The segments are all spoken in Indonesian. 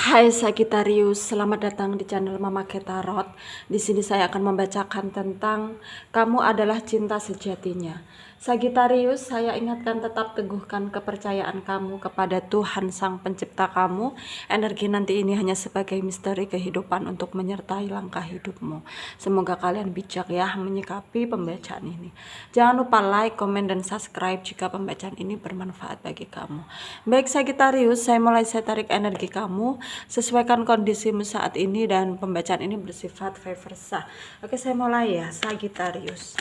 Hai Sagittarius, selamat datang di channel Mama Ketarot. Di sini saya akan membacakan tentang kamu adalah cinta sejatinya. Sagittarius, saya ingatkan tetap teguhkan kepercayaan kamu kepada Tuhan Sang Pencipta kamu. Energi nanti ini hanya sebagai misteri kehidupan untuk menyertai langkah hidupmu. Semoga kalian bijak ya menyikapi pembacaan ini. Jangan lupa like, komen, dan subscribe jika pembacaan ini bermanfaat bagi kamu. Baik Sagittarius, saya tarik energi kamu. Sesuaikan kondisimu saat ini dan pembacaan ini bersifat vice versa. Oke, saya mulai ya Sagittarius.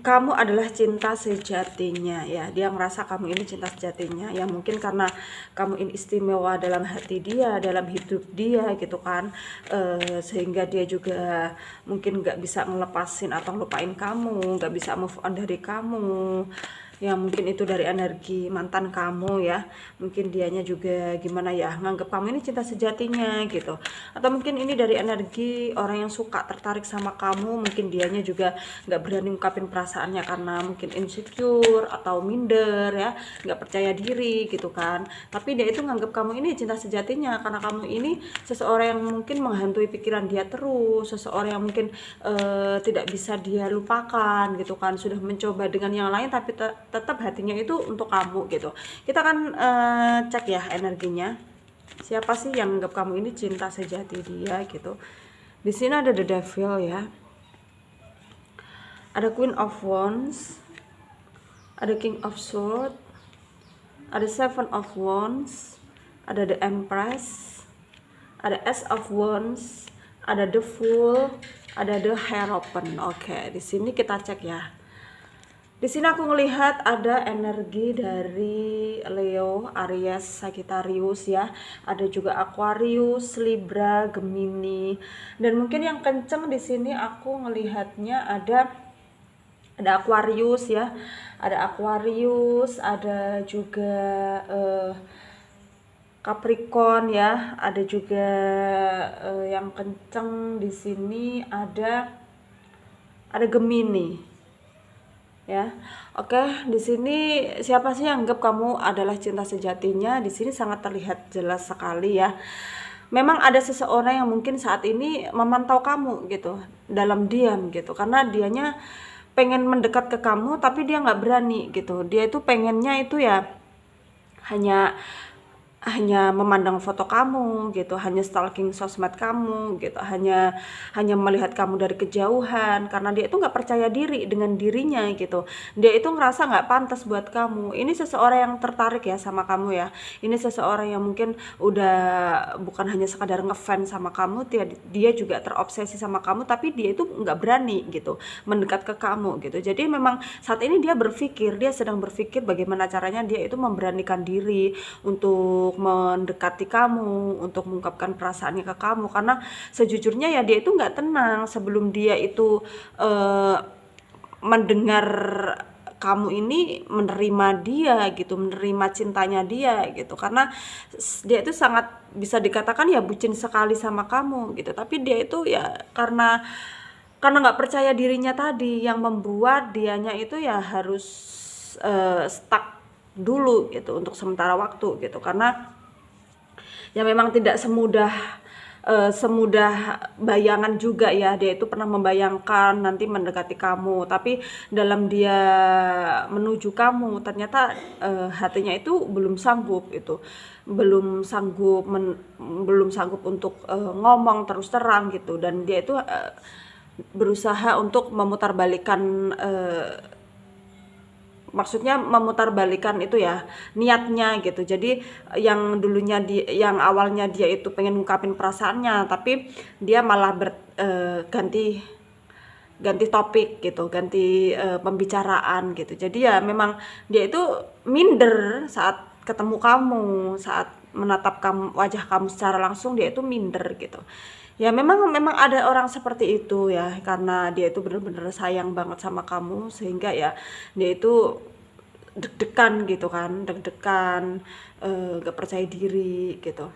Kamu adalah cinta sejatinya ya. Dia ngerasa kamu ini cinta sejatinya ya, mungkin karena kamu ini istimewa dalam hati dia, dalam hidup dia gitu kan, sehingga dia juga mungkin gak bisa ngelepasin atau ngelupain kamu, gak bisa move on dari kamu ya. Mungkin itu dari energi mantan kamu ya, mungkin dianya juga gimana ya, nganggep kamu ini cinta sejatinya gitu. Atau mungkin ini dari energi orang yang suka tertarik sama kamu, mungkin dianya juga nggak berani ungkapin perasaannya karena mungkin insecure atau minder ya, nggak percaya diri gitu kan. Tapi dia itu nganggep kamu ini cinta sejatinya karena kamu ini seseorang yang mungkin menghantui pikiran dia terus, seseorang yang mungkin tidak bisa dia lupakan gitu kan. Sudah mencoba dengan yang lain tapi tetap hatinya itu untuk kamu gitu. Kita akan cek ya energinya. Siapa sih yang anggap kamu ini cinta sejati dia gitu. Di sini ada the devil ya. Ada Queen of Wands. Ada King of Swords. Ada Seven of Wands. Ada the Empress. Ada Ace of Wands. Ada the Fool. Ada the Hierophant. Oke, di sini kita cek ya. Di sini aku ngelihat ada energi dari Leo, Aries, Sagittarius ya. Ada juga Aquarius, Libra, Gemini. Dan mungkin yang kenceng di sini aku ngelihatnya ada Aquarius ya. Ada Aquarius, ada juga Capricorn ya. Ada juga yang kenceng di sini ada Gemini. Ya, oke. Di sini siapa sih yang anggap kamu adalah cinta sejatinya? Di sini sangat terlihat jelas sekali ya. Memang ada seseorang yang mungkin saat ini memantau kamu gitu dalam diam gitu, karena dianya pengen mendekat ke kamu tapi dia nggak berani gitu. Dia itu pengennya itu ya hanya memandang foto kamu gitu, hanya stalking sosmed kamu gitu, hanya melihat kamu dari kejauhan karena dia itu nggak percaya diri dengan dirinya gitu. Dia itu ngerasa nggak pantas buat kamu. Ini seseorang yang tertarik ya sama kamu ya. Ini seseorang yang mungkin udah bukan hanya sekadar ngefans sama kamu, dia juga terobsesi sama kamu, tapi dia itu nggak berani gitu mendekat ke kamu gitu. Jadi memang saat ini dia sedang berpikir bagaimana caranya dia itu memberanikan diri untuk mendekati kamu, untuk mengungkapkan perasaannya ke kamu, karena sejujurnya ya dia itu nggak tenang sebelum dia itu mendengar kamu ini menerima dia gitu, menerima cintanya dia gitu, karena dia itu sangat bisa dikatakan ya bucin sekali sama kamu gitu. Tapi dia itu ya karena nggak percaya dirinya tadi yang membuat dianya itu ya harus stuck dulu gitu untuk sementara waktu gitu, karena ya memang tidak semudah bayangan juga ya. Dia itu pernah membayangkan nanti mendekati kamu, tapi dalam dia menuju kamu ternyata hatinya itu belum sanggup itu, belum sanggup untuk ngomong terus terang gitu. Dan dia itu berusaha untuk memutarbalikkan maksudnya memutarbalikkan itu ya niatnya gitu. Jadi yang dulunya yang awalnya dia itu pengen ngungkapin perasaannya, tapi dia malah ganti topik gitu, ganti pembicaraan gitu. Jadi ya memang dia itu minder saat ketemu kamu, saat menatap wajah kamu secara langsung, dia itu minder gitu. Ya memang ada orang seperti itu ya, karena dia itu bener-bener sayang banget sama kamu, sehingga ya dia itu deg-degan gitu kan, gak percaya diri gitu.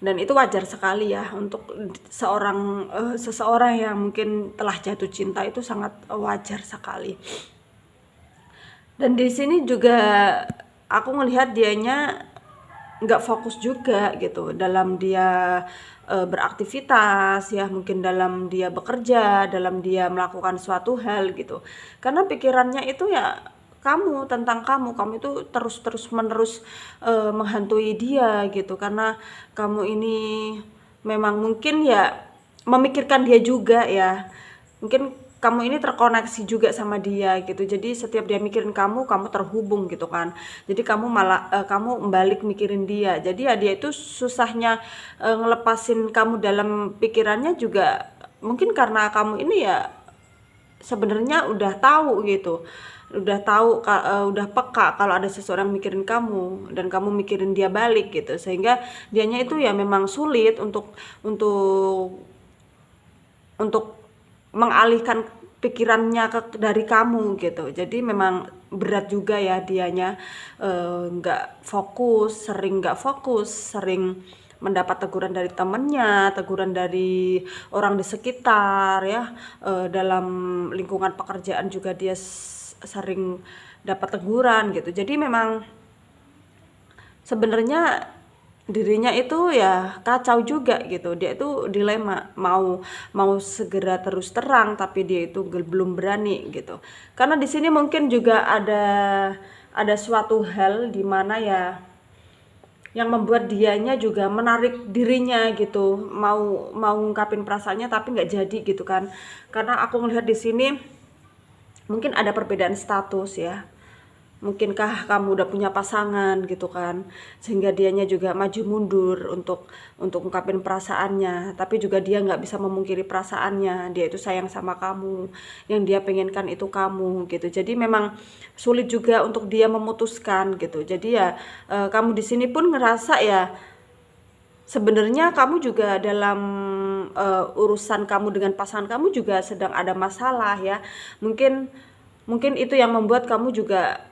Dan itu wajar sekali ya untuk seseorang yang mungkin telah jatuh cinta, itu sangat wajar sekali. Dan di sini juga aku ngelihat dianya nggak fokus juga gitu dalam dia beraktivitas ya, mungkin dalam dia bekerja, dalam dia melakukan suatu hal gitu. Karena pikirannya itu ya kamu, tentang kamu, kamu itu terus menerus menghantui dia gitu. Karena kamu ini memang mungkin ya memikirkan dia juga ya. Mungkin kamu ini terkoneksi juga sama dia gitu. Jadi setiap dia mikirin kamu, kamu terhubung gitu kan. Jadi kamu malah kamu balik mikirin dia. Jadi ya dia itu susahnya ngelepasin kamu dalam pikirannya juga mungkin karena kamu ini ya sebenarnya udah tahu gitu. Udah peka kalau ada seseorang mikirin kamu dan kamu mikirin dia balik gitu. Sehingga dianya itu ya memang sulit untuk untuk mengalihkan pikirannya dari kamu gitu. Jadi memang berat juga ya dianya nggak fokus, sering mendapat teguran dari temennya, teguran dari orang di sekitar ya, dalam lingkungan pekerjaan juga dia sering dapat teguran gitu. Jadi memang sebenarnya dirinya itu ya kacau juga gitu. Dia itu dilema, mau segera terus terang tapi dia itu belum berani gitu. Karena di sini mungkin juga ada suatu hal di mana ya yang membuat dianya juga menarik dirinya gitu, mau ngungkapin perasaannya tapi nggak jadi gitu kan. Karena aku melihat di sini mungkin ada perbedaan status ya. Mungkinkah kamu udah punya pasangan gitu kan, sehingga dianya juga maju mundur untuk ungkapin perasaannya, tapi juga dia nggak bisa memungkiri perasaannya, dia itu sayang sama kamu, yang dia pengenkan itu kamu gitu. Jadi memang sulit juga untuk dia memutuskan gitu. Jadi ya kamu di sini pun ngerasa ya sebenarnya kamu juga dalam urusan kamu dengan pasangan kamu juga sedang ada masalah ya. Mungkin itu yang membuat kamu juga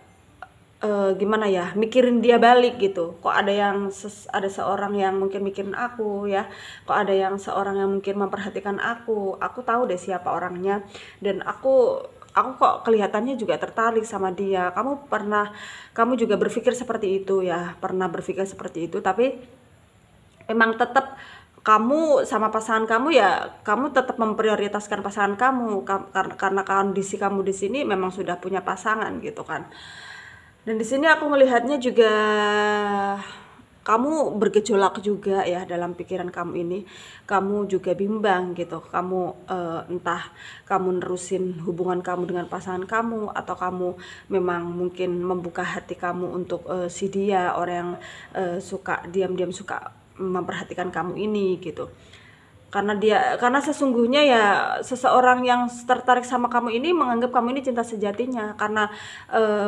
gimana ya, mikirin dia balik gitu. Kok ada seorang yang mungkin mikirin aku ya, kok ada seorang yang mungkin memperhatikan aku tahu deh siapa orangnya, dan aku kok kelihatannya juga tertarik sama dia. Kamu juga berpikir seperti itu ya, pernah berpikir seperti itu, tapi memang tetap kamu sama pasangan kamu ya, kamu tetap memprioritaskan pasangan kamu karena kondisi kamu di sini memang sudah punya pasangan gitu kan. Dan di sini aku melihatnya juga kamu bergejolak juga ya dalam pikiran kamu ini. Kamu juga bimbang gitu. Kamu entah kamu nerusin hubungan kamu dengan pasangan kamu, atau kamu memang mungkin membuka hati kamu untuk si dia, orang yang suka diam-diam suka memperhatikan kamu ini gitu. Karena sesungguhnya ya seseorang yang tertarik sama kamu ini menganggap kamu ini cinta sejatinya, karena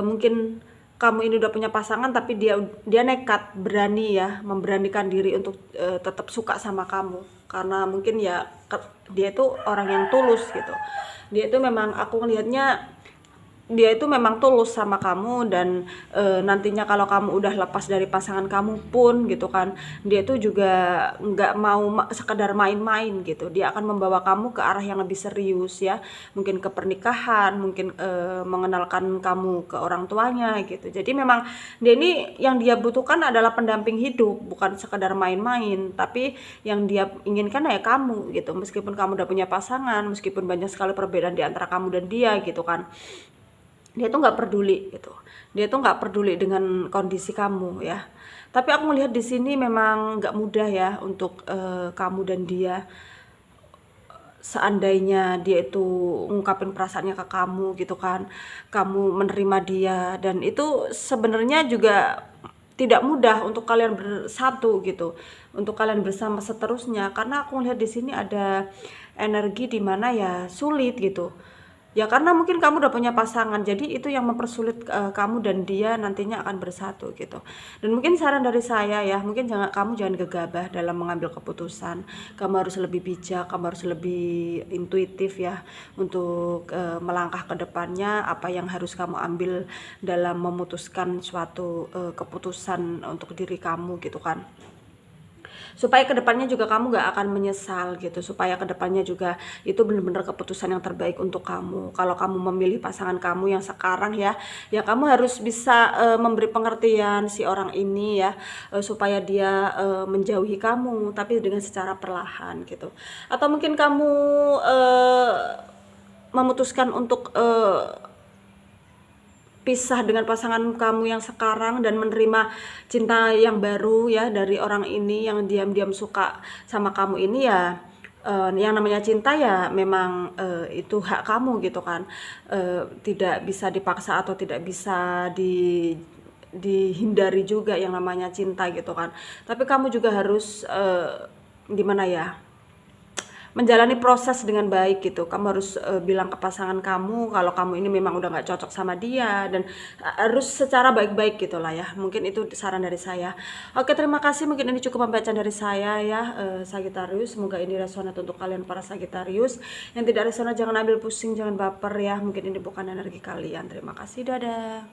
mungkin kamu ini udah punya pasangan tapi dia nekat berani ya, memberanikan diri untuk tetap suka sama kamu, karena mungkin ya dia itu orang yang tulus gitu. Dia itu memang, aku ngelihatnya dia itu memang tulus sama kamu, dan nantinya kalau kamu udah lepas dari pasangan kamu pun gitu kan, dia itu juga nggak mau sekedar main-main gitu. Dia akan membawa kamu ke arah yang lebih serius ya, mungkin ke pernikahan, mungkin mengenalkan kamu ke orang tuanya gitu. Jadi memang yang dia butuhkan adalah pendamping hidup, bukan sekedar main-main, tapi yang dia inginkan ya kamu gitu. Meskipun kamu udah punya pasangan, meskipun banyak sekali perbedaan di antara kamu dan dia gitu kan, dia tuh nggak peduli gitu. Dia tuh nggak peduli dengan kondisi kamu ya. Tapi aku melihat di sini memang nggak mudah ya untuk kamu dan dia. Seandainya dia itu ngungkapin perasaannya ke kamu gitu kan, kamu menerima dia, dan itu sebenarnya juga tidak mudah untuk kalian bersatu gitu, untuk kalian bersama seterusnya. Karena aku melihat di sini ada energi di mana ya sulit gitu. Ya karena mungkin kamu udah punya pasangan, jadi itu yang mempersulit kamu dan dia nantinya akan bersatu gitu. Dan mungkin saran dari saya ya, mungkin kamu jangan gegabah dalam mengambil keputusan. Kamu harus lebih bijak, kamu harus lebih intuitif ya untuk melangkah ke depannya, apa yang harus kamu ambil dalam memutuskan suatu keputusan untuk diri kamu gitu kan. supaya kedepannya juga kamu gak akan menyesal gitu, supaya kedepannya juga itu benar-benar keputusan yang terbaik untuk kamu. Kalau kamu memilih pasangan kamu yang sekarang ya, ya kamu harus bisa memberi pengertian si orang ini ya, supaya dia menjauhi kamu, tapi dengan secara perlahan gitu. Atau mungkin kamu memutuskan untuk pisah dengan pasangan kamu yang sekarang dan menerima cinta yang baru ya dari orang ini yang diam-diam suka sama kamu ini ya, yang namanya cinta ya memang itu hak kamu gitu kan, tidak bisa dipaksa atau tidak bisa dihindari juga yang namanya cinta gitu kan. Tapi kamu juga harus gimana ya, menjalani proses dengan baik gitu. Kamu harus bilang ke pasangan kamu kalau kamu ini memang udah nggak cocok sama dia, dan harus secara baik-baik gitulah ya. Mungkin itu saran dari saya. Oke, terima kasih. Mungkin ini cukup pembacaan dari saya ya, Sagittarius. Semoga ini resonat untuk kalian para Sagittarius. Yang tidak resonat jangan ambil pusing, jangan baper ya. Mungkin ini bukan energi kalian. Terima kasih. Dadah.